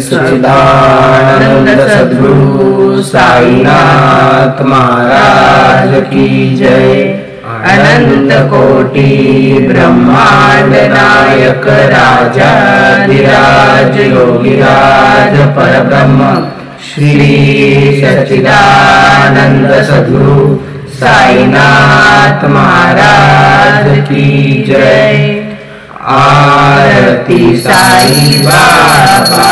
सच्चिदानंद सद्गुरु साईनाथ महाराज की जय। अनंत कोटि ब्रह्मांड नायक राजाधिराज योगिराज परब्रह्म श्री सच्चिदानंद सद्गुरु साईनाथ महाराज की जय। आरती साई बाबा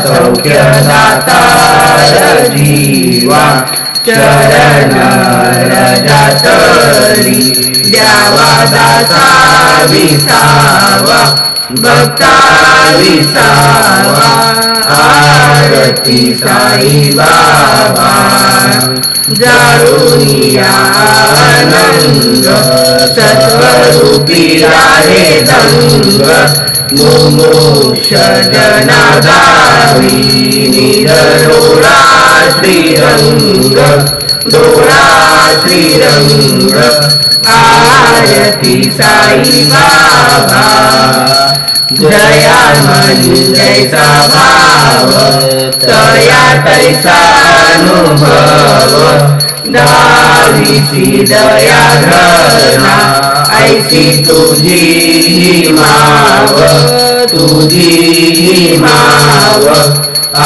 सौख्यदाता जीवा चरण रजतरी द्यावा दासा विसावा भक्ता विसावा। आरती साई बाबा जाळूनिया आनंद सत्वरूपी आहे दंग मुमुक्ष जनादारी निरडोळा श्रीरंग डोळा श्रीरंग। आरती साई बाबा जया मनी जैसा भाव तया तैसा अनुभव दावीची दया घना ऐसी तुझी माव तुझी माव।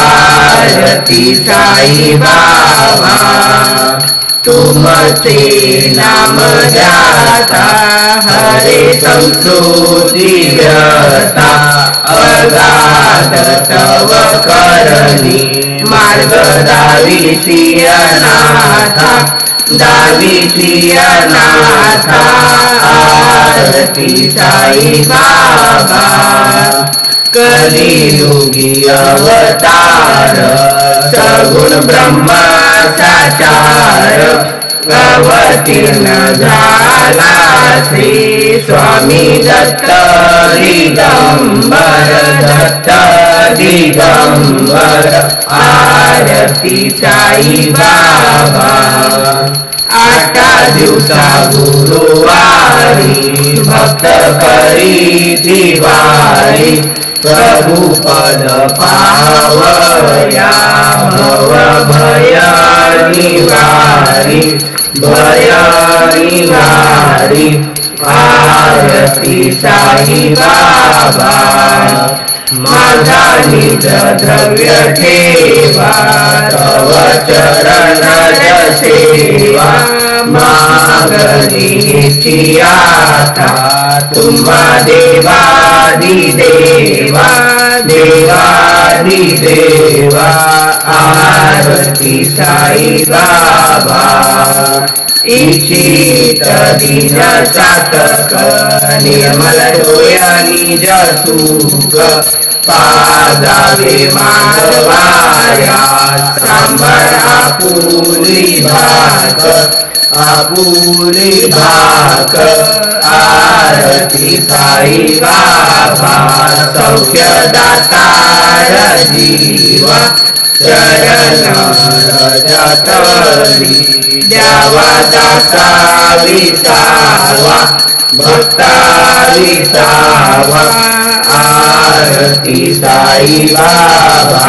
आरती साई बाबा तुमचे नाम जाता हरे संस्कृती व्यता अगाध तव करणी मार्ग दावीची अनाथा दावीची अनाथा। आरती साई बाबा कलियुगी अवतार सगुण ब्रह्म साचार अवतीर्ण झाला श्री स्वामी दत्त दिगंबर दत्त दिगंबर। आरती साई बाबा आटा दिवसा गुरुवारी भक्त करी दिवाळी प्रभु पद पावया भव भय निवारी भय निवारी। आरती साई बाबा माझा निज द्रव्य ठेवा तव चरण सेवा मागणी आता तुम्हा देवादी देवा देवादी देवा। आरती साई बाबा इच्छित दिन चातक निर्मल डोय निज सुख पाजावे माधवाया सांभळा पुरी भाग आपुली भाग। आरती साई बाबा सौख्यदाता जीवा चरण रजतरी द्यावा दासा विसावा भक्ता विसावा। आरती साई बाबा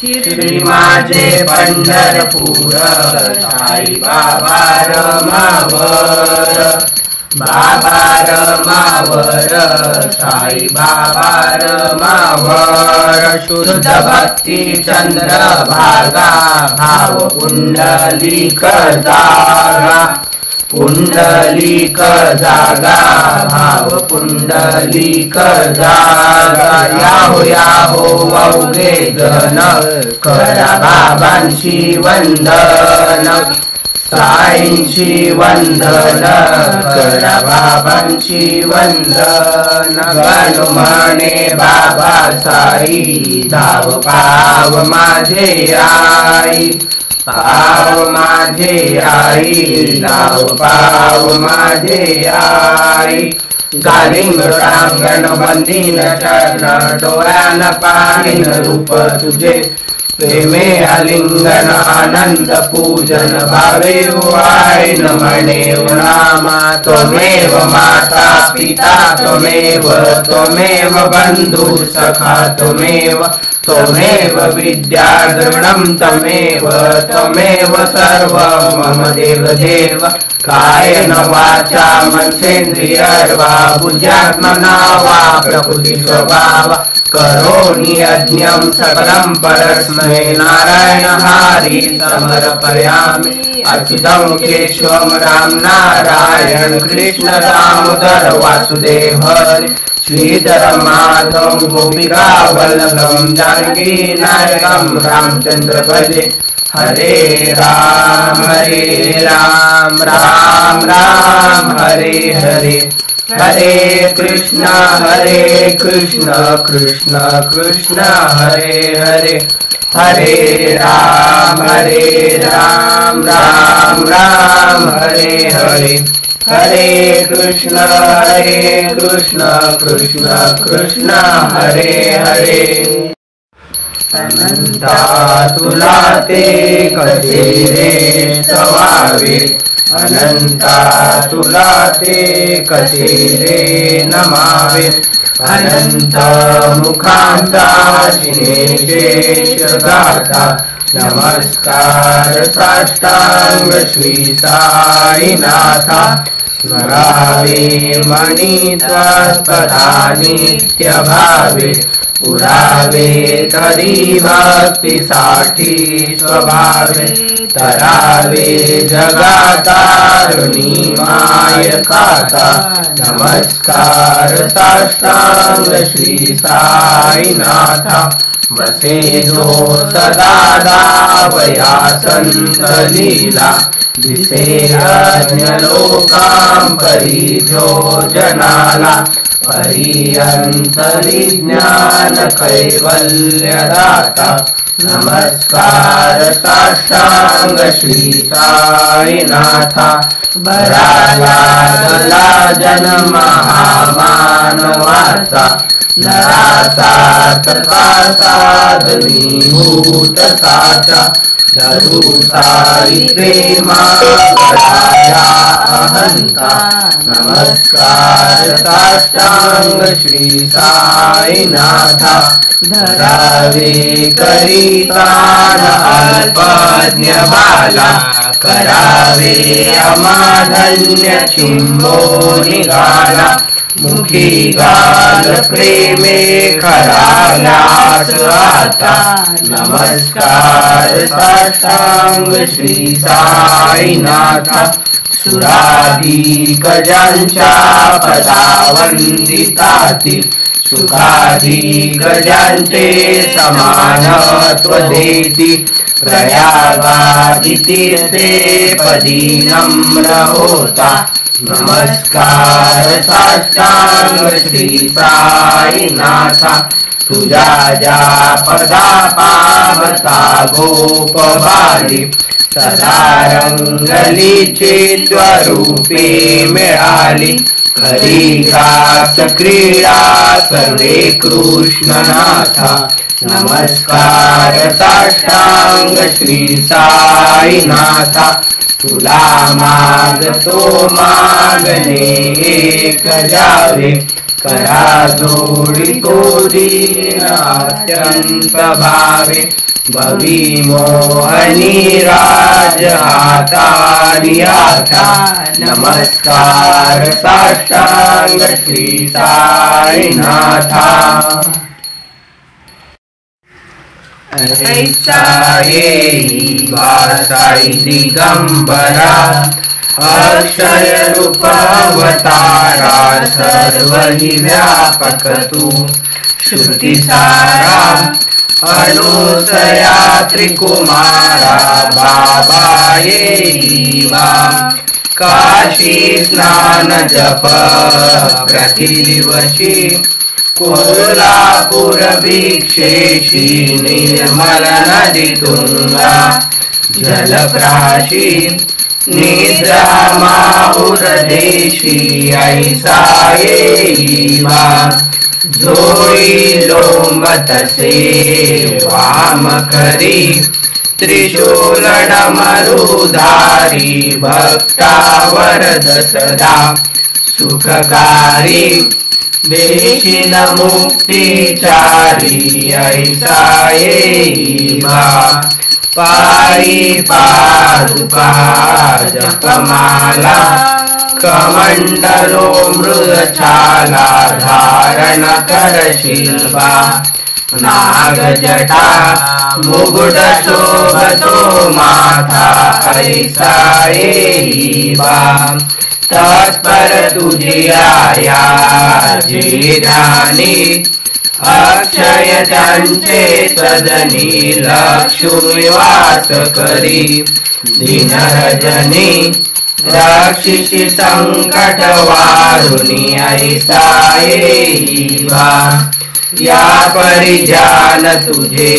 श्री माझे पंढरपूर साई बाबा रमावर बाबा रमावर साई बाबा रमावर। शुद्ध भक्ती चंद्र भागा भाव पुंडलिक जागा पुंडलिक जागा भाव पुंडलिक जागा। याहो याहो अवघे जन करा बाबांशी वंदन साईंशी वंदन करा बाबांशी वंदन। गणमाने बाबा साई धाव पाव माझे आई पाव माझे आई, लाव पाव माझे आई. गालिंग टांगण बंदीन चरण, डोळ्यान पाहिन रूप तुझे. प्रेमे आलिंगन आनंद पूजन, भावे वाईन म्हणे नामा. त्वमेव माता पिता त्वमेव, त्वमेव बंधु सखा त्वमेव. त्वमेव विद्या दृढं त्वमेव, त्वमेव सर्वं मम देवदेव. कायेन वाचा मनसेन्द्रियर्वा, बुद्ध्यात्मना वा प्रकृति स्वभाव. करोमि यज्ञं सकलं परस्मै, नारायण हरि समर्पयामि. अच्युतं केशवं राम नारायण, कृष्ण दामोदर वासुदेव हरि. श्रीधर माधव गोपिका वल्लभं, जानकी नायकं रामचंद्र भजे. हरे राम राम राम हरे हरे. हरे कृष्ण कृष्ण कृष्ण हरे हरे. हरे राम राम हरे हरे. हरे कृष्ण कृष्ण कृष्ण हरे हरे. अनंता तुला ते कसे रे स्तवावे, अनंता तुला ते कसे रे नमावे. अनंत मुखांता शेष गाता, नमस्कार साष्टांग श्री साईनाथा. स्मरावे मणी त्वत्पदा नित्य भावे, पुरावे तरी भक्तीसाठी स्वभावे. तरावे जगातारुणी माय खाता, नमस्कार साष्टांग श्री साईनाथा. बसे जो सदा दावया संत लीला, दिसे अन्य लोकां परी जो जनाला. पर्यंत विज्ञान कैवल्य दाता, नमस्कार साष्टांग श्री साईनाथा. बराला गला जन्म हा मानवाचा, नराचा तथा साधनीभूत साचा. धरू साई प्रेमा गळाया अहंता, नमस्कार साष्टांग श्री साईनाथा. धरावे करिता अल्पज्ञ बाला, करावे अमाधन्य चिंबो निघाला. मुखी गाल प्रेमे खराल्यास आता, नमस्कार साष्टांग श्री साईनाथा. सुराधिक ज्यांच्या पदावंदितातील, सुखाधिक ज्यांचे समानत्व देती. प्रयागादि तीर्थे पदी नम्र होता, नमस्कार साष्टांग श्री साईनाथा. तुझ्या ज्या पदा पावता गोप बाली, सदा रंगलीची स्वरूपे मिळाली. खरी रास क्रीडा सर्वे कृष्णनाथा, नमस्कार साष्टांग श्री साईनाथा. तुला मागतो मागणे एक जावे, करा जोडी तो दीन अत्यंत भावे. भवी मोहनी राज हातारी आता, नमस्कार साष्टांग श्री साईनाथा. ऐसा येई वासाई दिगंबरा, अक्षय रूप अवतारा. सर्वहि व्यापक तू श्रुती सारा, अनुसया त्रिकुमारा. बाबा येई वा काशी स्नान जप प्रतिदिवशी, कोल्हापूर भिक्षेशी निर्मल नदी तुंगा जलप्राशी निद्रा माहुर देशी ऐसा येईवा जोई लोंबत से वाम करी त्रिशूल डमरुधारी भक्ता वरद सदा सुखकारी देशील मुक्तिचारी ऐसा येईवा पायी पादुका जपमाला कमंडलो मृगछाला धारण करशिल्वा नागजटा मुकुट शोभतो माथा ऐसा येईवा तत्पर तुझिया जे ध्यानी अक्षय त्यांचे सदनी लक्ष्मी वास करी दिनरजनी रक्षिषि संकट वारुणी ऐसा येईवा या परिजान तुझे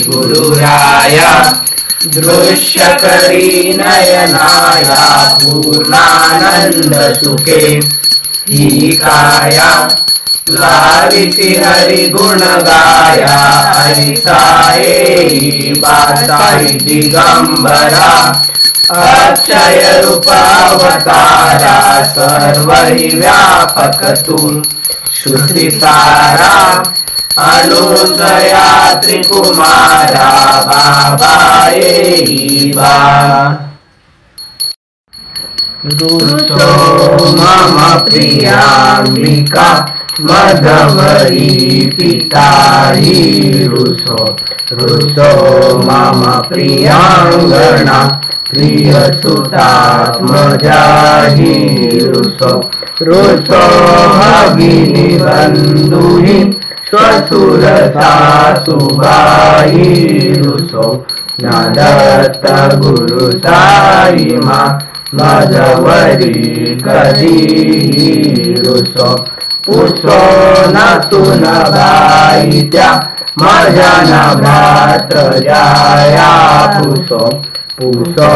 गुरुराया दृश्य करी नयनाया पूर्णानंद सुखे ही काया लाविसी हरि गुण गाया ऐसा येईवा साई दिगंबरा अक्षय रूपावतारा सर्वहि व्यापक तू श्रुति सारा अनुसया त्रिकुमारा बाबा येईवा रुसो मम प्रियांबिका मधवरी पिता हि रुसो रुसो मम प्रियांगना प्रियसुतात्मजा हि रुसो रुसो भगिनी बन्धुहि श्वशुरसासुभाहि रुसो न दत्त गुरु साई मा मधवरी कधी रुसो पुसो न सुनबाई त्या माझ्या न भ्रातृजाया पुसो पुसो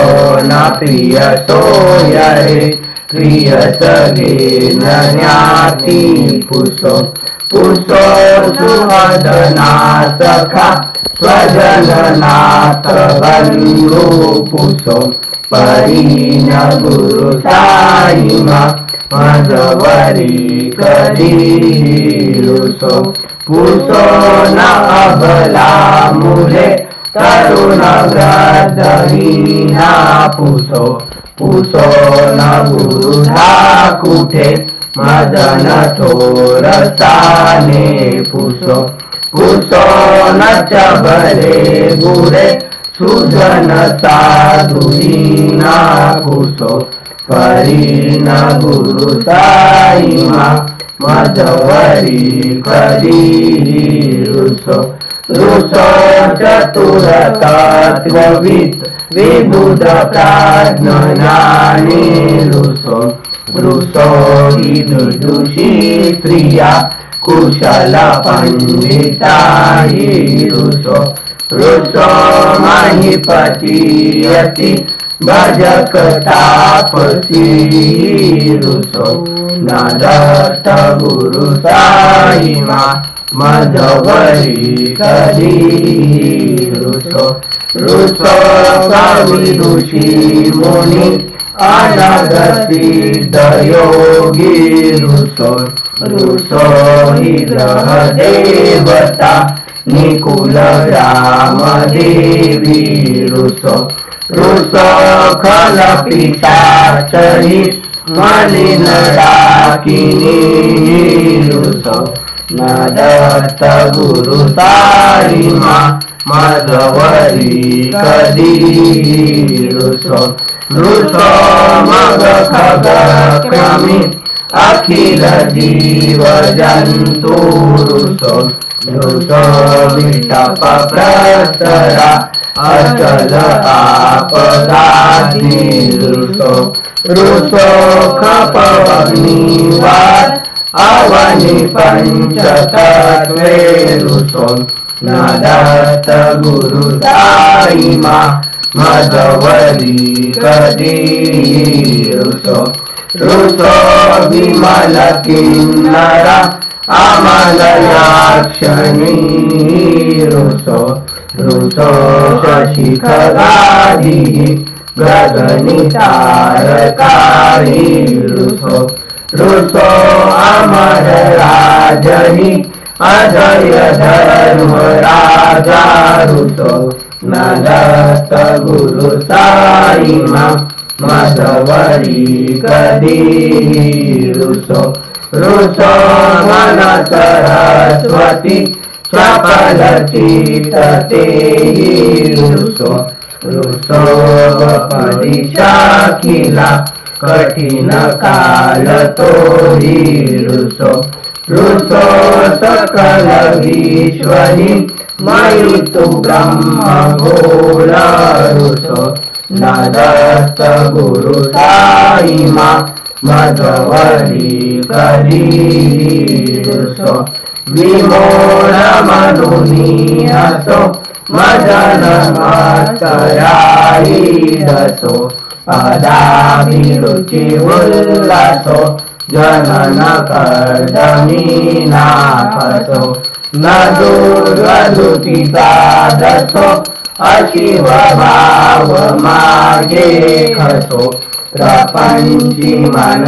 न प्रिय सोयरे प्रिय सगे न ज्ञाती पुसो पुसो सुहदना सखा स्वजननाथ बंधु पुसो परीन गुरु साई मा मधवरी कधी रुसो पुसो न अबला मुले तरुण ग्रदहीना पुसो पुसो न गुरुधा कुठे मदन थोरसाने पुसो पुसो न चबले गुरे सुजन साधुहीना पुसो परीन गुरु साई मा मधवरी कधी रुसो रुसो चतुरतत्ववित् विबुध प्राज्ञानी रुसो रुसो हि दुदुषी स्त्रिया कुशल पंडिता हि रुसो रुसो महिपतीयति भजक तापसी रुसो न दत्त गुरु साई मा मधवरी कधी रुसो रुसो कवि ऋषि मुनि अनग सिद्ध योगी रुसो रुसो हि ग्रह देवता निकुल ग्राम देवी रुसो रुसो खल पिशाचरी मलिन डाकिनी रुसो न दत्त गुरु साई मा मधवरी कधी रुसो रुसो मग खग क्रमी अखिल जीव जंतु रुसो रुसो विटप प्रसरा अचल आपदाती रुसो रुसो खप अग्निवार अवनि पंचतत्वे रुसो न दत्त गुरु साई मा मधवरी कदी रुसो रुसो विमल किन्नरा अमलयाक्षणी रुसो रुसो शशि खगादी गगनी तारकारी रुसो रुसो अमर राजनी अजय धर्म राजा रुसो न दत्त गुरु साई मा मधवरी कदी रुसो रुसो मन सरस्वती चपल चित्ते रुसो रुसो परीक्षाखिला कठिन काल तोरी रुसो रुसो सकल विश्वनि मयुतु ब्रह्म भोल रुसो न दत्त गुरु साई मा मधवरी कदी रुसो विमोह मनुनी हसो मदन मातराई दसो पदाभिरुचि उल्लासो जनन कर्दमी नापसो न दुर्गदुति साधसो अशिव भाव मार्गे खसो प्रपंची मन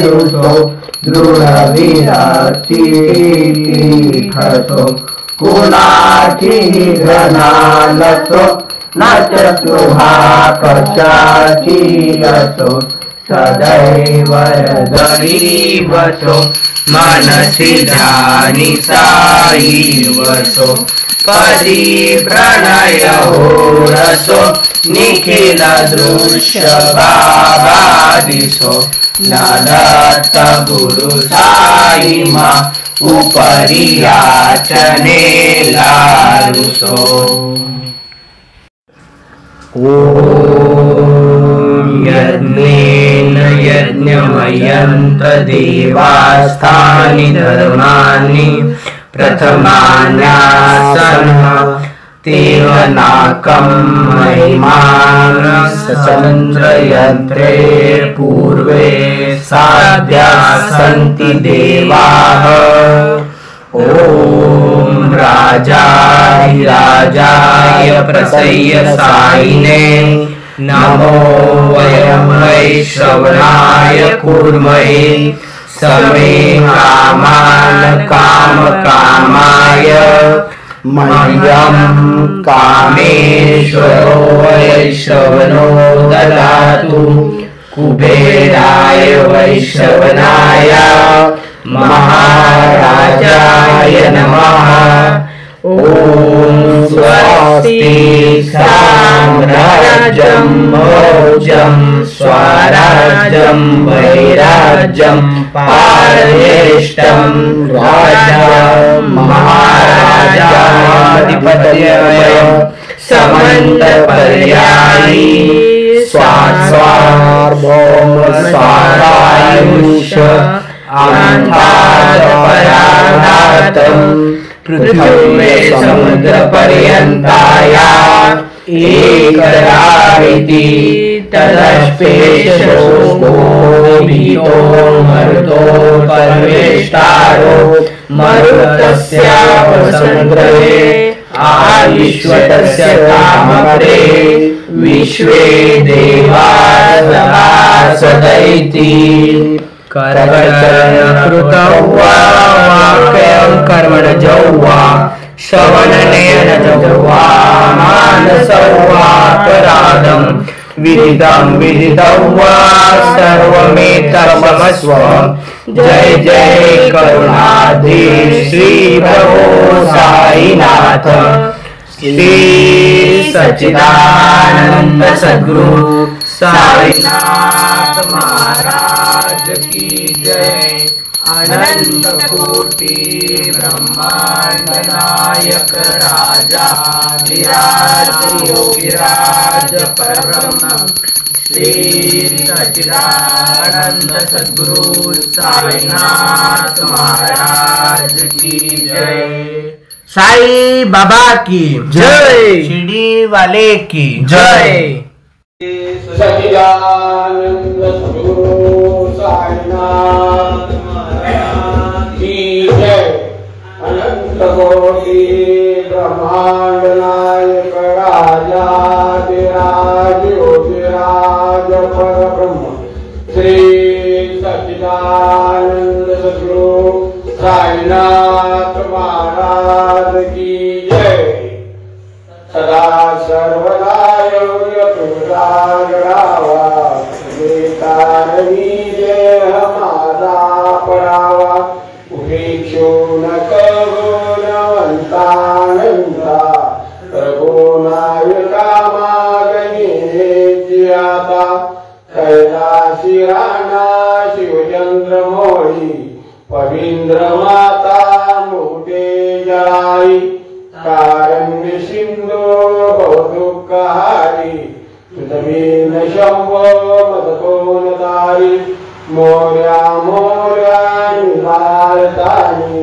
रुसो दृढ विरक्ति खसो कुणाची घनालसो न चतुहा कशाची असो सदैव गरीबसो मनसि ध्यानि साई वसो पदी प्रणय रसो निखिल दृश्य बाबादिसो न दत्त गुरु साई मा उपरि याचने लारुसो। ॐ यज्ञेन यज्ञमयन्त देवास्थानि धर्माणि प्रथमान्यासनः तेवनाकं महिमानसचन्द्रयन्त्रे पूर्वे साध्या सन्ति देवाः। ॐ राजाधिराजाय प्रसय्य सायिने नमो वयं वै श्रवणाय कुर्महे समे कामान् कामकामाय मह्यं कामेश्वरो वैश्रवणो ददातु कुबेराय वैश्रवणाय महाराजाय नमः। ॐ स्वस्ति साम्राज्यं भोजं स्वराज्यं वैराज्यं पारमेष्टं राज्यं महाराजाधिपत्यमयं समन्तपर्यायी स्वार्भौम स्वारायुष अन्तादपराधातम् पृथिवे समुद्रपर्यन्ताया एकराविति तदस्पेशो भीतो मरुतो परमेष्टारो मरुतस्यापसंग्रहे आविश्वतस्य कामपरे विश्वे देवा सदासदैति कर्मणकृतौ वा वाक्यं कर्मणजौ वा श्रवणनयनजौ वा मानसौ वापराधं विदितं विदितौ वा सर्वमेतत्क्षमस्व। जय जय करुणाधि श्री प्रभो साईनाथ श्री सच्चिदानंद सद्गुरु साईनाथ महाराज की जय। अनंत कोटि ब्रह्मांड नायक राजा विराज योगिराज परब्रह्म श्री सच्चिदानंद सद्गुरु साईनाथ महाराज की जय। साई बाबा की जय। शिरडी वाले की जय। सच्चिदानंद सद्गुरु साईनाथ महाराज की जय। अनंत कोटि ब्रह्मांड नायक राजा विराज योगिराज परब्रह्म श्री सच्चिदानंद सद्गुरु साईनाथ महाराज की जय। सदा सर्वदा योग्य तुझा गडावा तारणी देह माझा पडावा उपेक्षो नका गुणवंता रघुनायका मागणी आता कैलाशी राणा शिवचंद्र मोळी पविंद्र माता मोठे जळाई कारण्य सिंधू बहुदुःखहारी जमीन शंभो मदकोन तारी मोर्या मोर्या निवारतानी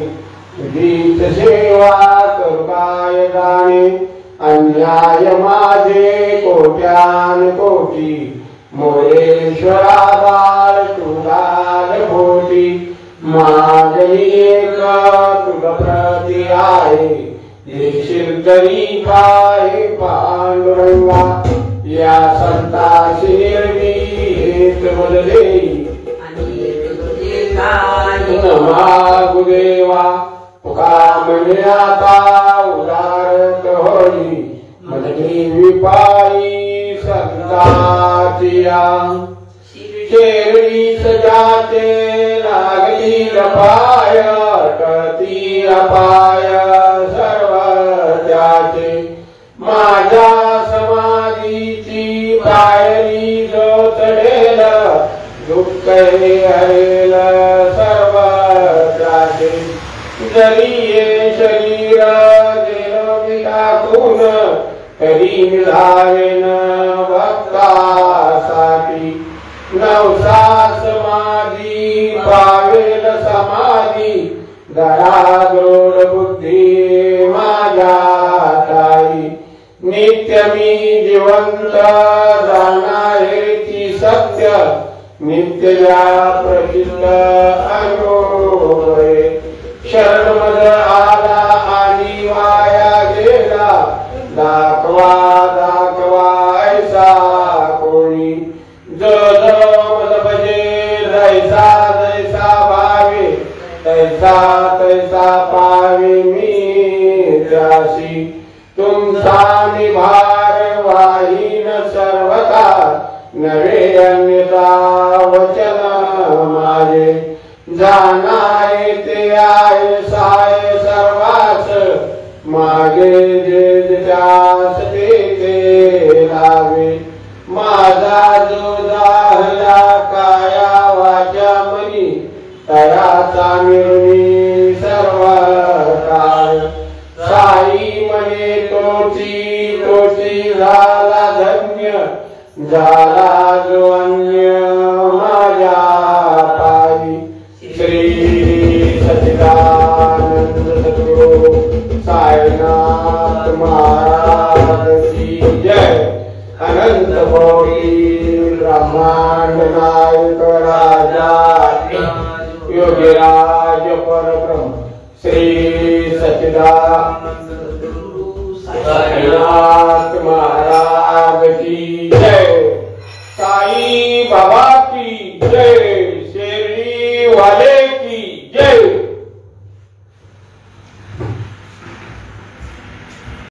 तुझीच सेवा करू काय जाणे अन्याय माझे कोट्यान कोटी मोरेश्वरा बाळ तुझाल भोटी माझी एक तुझ प्रती आहे देशील तरी पाय पांडुरंगा या संताशी निर्भीत बदले नमा गुदेवा तुका म्हणे आता उदारत होई मदनी विपाई संताचिया शेरडी सजाचे लागली पाय अटती अपाय सर्व त्याचे माझ्या समाधीची पायरी जो चढेल दुःख हे हरेल सर्व त्याचे जरी हे शरीर गेलो मी टाकून तरी मिळावेन भक्तासाठी नवसा समाधी पावेल समाधी दरादोड बुद्धी माझ्या ताई नित्य मी जिवंत जाणारेची सत्य नित्य या प्रचित अनुभवे शरणमद आला आणि वाया गेला दाखवा दाखवा ऐसा कोणी जो मद भजे जैसा जैसा भावे तैसा तैसा पावे मी त्यासी तुमचा निभार वाहीन सर्वता नवे अन्यता वचन माझे जाणाय ते आहे साय सर्वास मागे जे त्यास ते लावे माझा जो जाहला काया वाचा मनी तयाचा निर्मी सर्व काळ साई म्हणे तोची तोची झाला धन्य झाला जो अन्य माझ्या पायी श्री सच्चिदानंद सद्गुरु साईनाथ महाराज की जय। अनंत कोटि ब्रह्मांड नायक राजा योगिराज परब्रह्म श्री सच्चिदानंद साईनाथ महाराज की जय। साई बाबा की जय।